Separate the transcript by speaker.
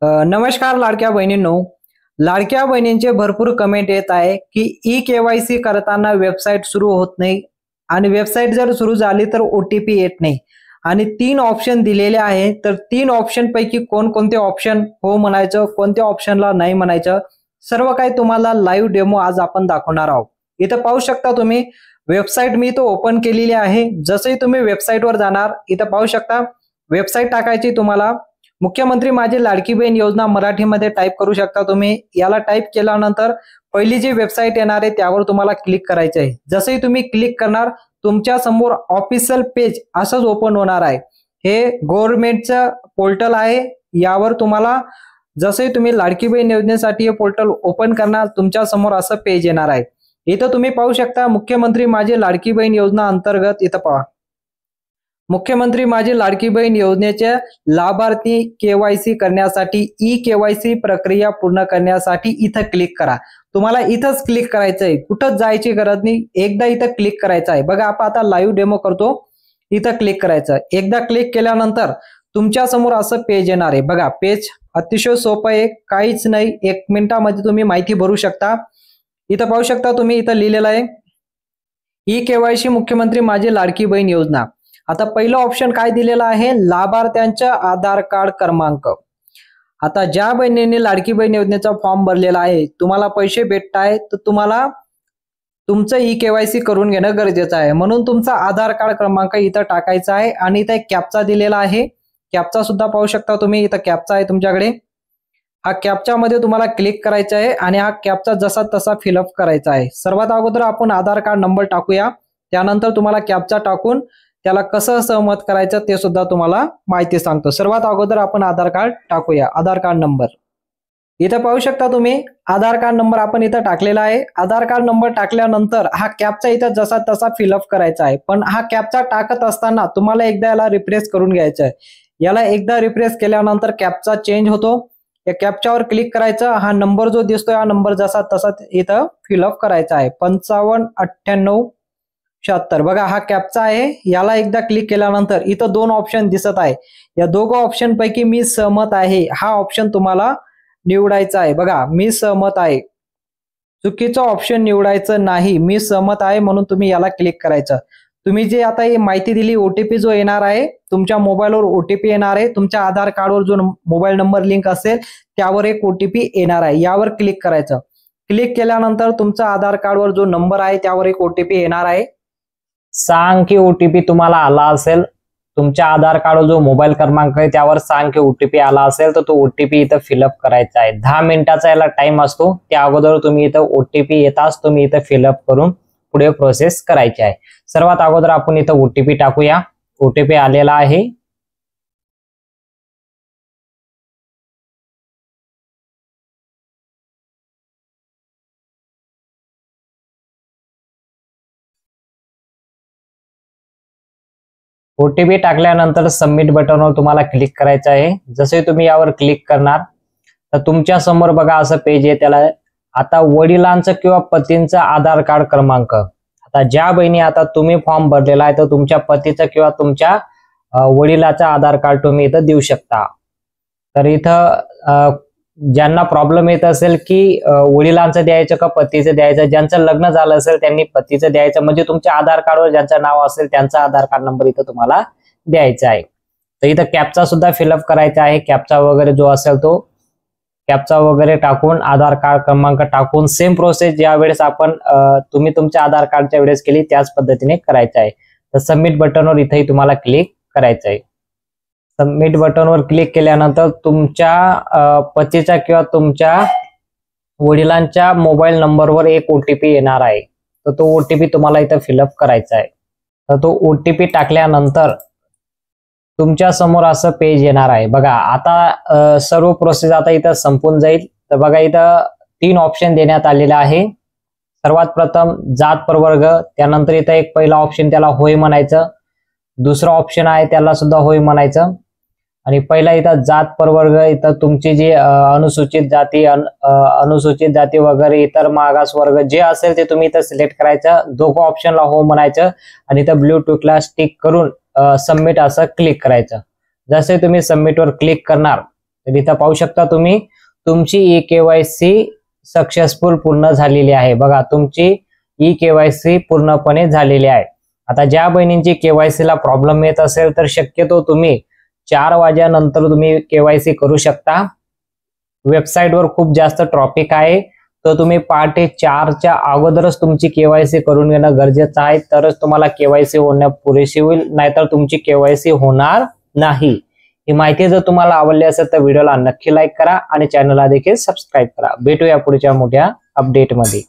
Speaker 1: नमस्कार लाडक्या बहिणींनो. लाडक्या बहिणींचे भरपूर कमेंट येत आहे की ई-केवायसी करताना वेबसाईट सुरू होत नाही आणि वेबसाईट जर सुरू झाली तर OTP येत नाही आणि 3 ऑप्शन दिलेले आहे. तर 3 ऑप्शन पैकी कोणकोणते ऑप्शन हो म्हणायचं, कोणत्या ऑप्शनला नाही म्हणायचं, सर्व काही तुम्हाला लाईव्ह डेमो आज आपण दाखवणार आहोत. इथं पाहू शकता तुम्ही वेबसाईट मी इथं ओपन केलेली आहे. जसंही तुम्ही वेबसाईटवर जाणार इथं पाहू शकता वेबसाईट टाकायची तुम्हाला. मुख्यमंत्री माझी लाडकी बहीण योजना मराठीमध्ये टाईप करू शकता तुम्ही. याला टाईप केल्यानंतर पहिली जी वेबसाईट येणार आहे त्यावर तुम्हाला क्लिक करायचं आहे. जसंही तुम्ही क्लिक करणार तुमच्या समोर ऑफिशियल पेज असंच ओपन होणार आहे. हे गव्हर्नमेंटचं पोर्टल आहे. यावर तुम्हाला जसंही तुम्ही लाडकी बहीण योजनेसाठी हे पोर्टल ओपन करणार तुमच्या समोर असं पेज येणार आहे. इथं तुम्ही पाहू शकता मुख्यमंत्री माझी लाडकी बहीण योजना अंतर्गत इथं पहा मुख्यमंत्री माझी लाडकी बहीण योजनेचे लाभार्थी केवायसी करण्यासाठी ई-केवायसी प्रक्रिया पूर्ण करण्यासाठी इथं क्लिक करा. तुम्हाला इथंच क्लिक करायचं आहे, कुठंच जायची गरज नाही. एकदा इथं क्लिक करायचं आहे. बघा आपण आता लाईव्ह डेमो करतो. इथं क्लिक करायचं. एकदा क्लिक केल्यानंतर तुमच्या समोर असं पेज येणार आहे. बघा पेज अतिशय सोपं आहे, काहीच नाही. 1 मिनिटामध्ये तुम्ही माहिती भरू शकता. इथं पाहू शकता तुम्ही इथं लिहिलेलं आहे ई-केवायसी मुख्यमंत्री माझी लाडकी बहीण योजना. आता पहिलं ऑप्शन काय दिलेलं आहे, लाभार्थ्यांचा आधार कार्ड क्रमांक. आता ज्या बहिणींनी लाडकी बहीण योजनेचा फॉर्म भरलेला आहे, तुम्हाला पैसे भेटत आहेत तर तुम्हाला तुमचं ई-केवायसी करून घेणं गरजेचं आहे. म्हणून तुमचा आधार कार्ड क्रमांक इथं टाकायचा आहे आणि इथं एक कॅप्चा दिलेला आहे. कॅप्चा सुद्धा पाहू शकता तुम्ही. इथं कॅप्चा आहे तुमच्याकडे. हा कॅप्चा मध्ये तुम्हाला क्लिक करायचा आहे आणि हा कॅप्चा जसा तसा फिलअप करायचा आहे. सर्वात अगोदर आपण आधार कार्ड नंबर टाकूया. त्यानंतर तुम्हाला कॅप्चा टाकून त्याला कसं सहमत करायचं ते सुद्धा तुम्हाला माहिती सांगतो. सर्वात अगोदर आपण आधार कार्ड टाकूया. आधार कार्ड नंबर इथं पाहू शकता तुम्ही. आधार कार्ड नंबर आपण इथं टाकलेला आहे. आधार कार्ड नंबर टाकल्यानंतर हा कॅप्चा इथं जसा तसा फिलअप करायचा आहे. पण हा कॅप्चा टाकत असताना तुम्हाला एकदा याला रिफ्रेश करून घ्यायचं आहे. याला एकदा रिफ्रेश केल्यानंतर कॅप्चा चेंज होतो. या कॅप्चावर क्लिक करायचं. हा नंबर जो दिसतोय हा नंबर जसा तसा इथं फिलअप करायचा आहे. 559876. बघा हा कॅप्चा आहे. याला एकदा क्लिक केल्यानंतर इथं 2 ऑप्शन दिसत आहे. या दोघं ऑप्शन पैकी मी सहमत आहे हा ऑप्शन तुम्हाला निवडायचा आहे. बघा मी सहमत आहे. चुकीचं ऑप्शन निवडायचं नाही. मी सहमत आहे म्हणून तुम्ही याला क्लिक करायचं. तुम्ही जे आता ही माहिती दिली OTP जो येणार आहे तुमच्या मोबाईलवर OTP येणार आहे. तुमच्या आधार कार्डवर जो मोबाईल नंबर लिंक असेल त्यावर एक OTP येणार आहे. यावर क्लिक करायचं. क्लिक केल्यानंतर तुमचा आधार कार्डवर जो नंबर आहे त्यावर एक OTP येणार आहे. 6 अंकी OTP तुम्हाला आला असेल. तुमच्या आधार कार्डवर जो मोबाईल क्रमांक आहे त्यावर 6 अंकी OTP आला असेल तर तो OTP इथं फिलअप करायचा आहे. 10 मिनिटाचा याला टाइम असतो. त्या अगोदर तुम्ही इथं OTP येताच तुम्ही इथं फिलअप करून पुढे प्रोसेस करायची आहे. सर्वात अगोदर आपण इथं OTP टाकूया. OTP आलेला आहे. OTP टाकल्यानंतर सबमिट बटनवर तुम्हाला क्लिक करायचं आहे. जसे तुम्ही यावर क्लिक करणार तर तुमच्या समोर बघा असं पेज आहे. त्याला आता वडिलांचं किंवा पतींचा आधार कार्ड क्रमांक. आता ज्या बहिणी आता तुम्ही फॉर्म भरलेला आहे तर तुमच्या पतीचं किंवा तुमच्या वडिलाचा आधार कार्ड तुम्ही इथं देऊ शकता. तर इथं ज्यांना प्रॉब्लेम येत असेल की वडिलांचं द्यायचं का पतीचं द्यायचं, ज्यांचं लग्न झालं असेल त्यांनी पतीचं द्यायचं. म्हणजे तुमच्या आधार कार्डवर ज्यांचं नाव असेल त्यांचा आधार कार्ड नंबर इथं तुम्हाला द्यायचा आहे. तर इथं कॅप्चा सुद्धा फिलअप करायचा आहे. कॅप्चा वगैरे जो असेल तो कॅप्चा वगैरे टाकून आधार कार्ड क्रमांक टाकून सेम प्रोसेस ज्या वेळेस आपण तुम्ही तुमच्या आधार कार्डच्या वेळेस केली त्याच पद्धतीने करायचं आहे. तर सबमिट बटनवर इथेही तुम्हाला क्लिक करायचं आहे. सबमिट बटनवर क्लिक केल्यानंतर तुमच्या पतीच्या किंवा तुमच्या वडिलांच्या मोबाईल नंबरवर एक OTP येणार आहे. तर तो OTP तुम्हाला इथं फिलअप करायचा आहे. तर तो OTP टाकल्यानंतर तुमच्या समोर असं पेज येणार आहे. बघा आता सर्व प्रोसेस आता इथं संपून जाईल. तर बघा इथं 3 ऑप्शन देण्यात आलेले आहे. सर्वात प्रथम जात प्रवर्ग. त्यानंतर इथं एक पहिला ऑप्शन त्याला होय म्हणायचं. दुसरा ऑप्शन आहे त्याला सुद्धा होय म्हणायचं. आणि पहिला इथं जात प्रवर्ग इथं तुमची जी अनुसूचित जाती वगैरे इतर मागास वर्ग जे असेल ते तुम्ही इथं सिलेक्ट करायचं. दोघं ऑप्शनला हो म्हणायचं आणि इथं ब्ल्यू टिकला टिक करून सबमिट असं क्लिक करायचं. जसे तुम्ही सबमिटवर क्लिक करणार
Speaker 2: तर इथं पाहू शकता तुम्ही तुमची ई केवायसी सक्सेसफुल पूर्ण झालेली आहे। बघा तुमची ई केवायसी पूर्णपणे झालेली आहे। आता ज्या बहिणींची केवायसी ला प्रॉब्लेम येत असेल तर शक्यतो तुम्ही 4 वाजेनंतर तुम्ही केवायसी करू शकता। वेबसाईटवर खूप जास्त ट्रॅफिक आहे, तर तुम्ही पहाटे 4च्या अगोदरच तुमची केवायसी करून घेणं गरजेचं आहे, तरच तुम्हाला केवायसी होणं पुरेशी होईल, नाहीतर तुमची केवायसी होणार नाही। ही माहिती जर तुम्हाला आवडली असेल तर व्हिडिओला नक्की लाईक करा आणि चॅनलला देखील सबस्क्राईब करा। भेटूया पुढच्या मोठ्या अपडेट मध्ये।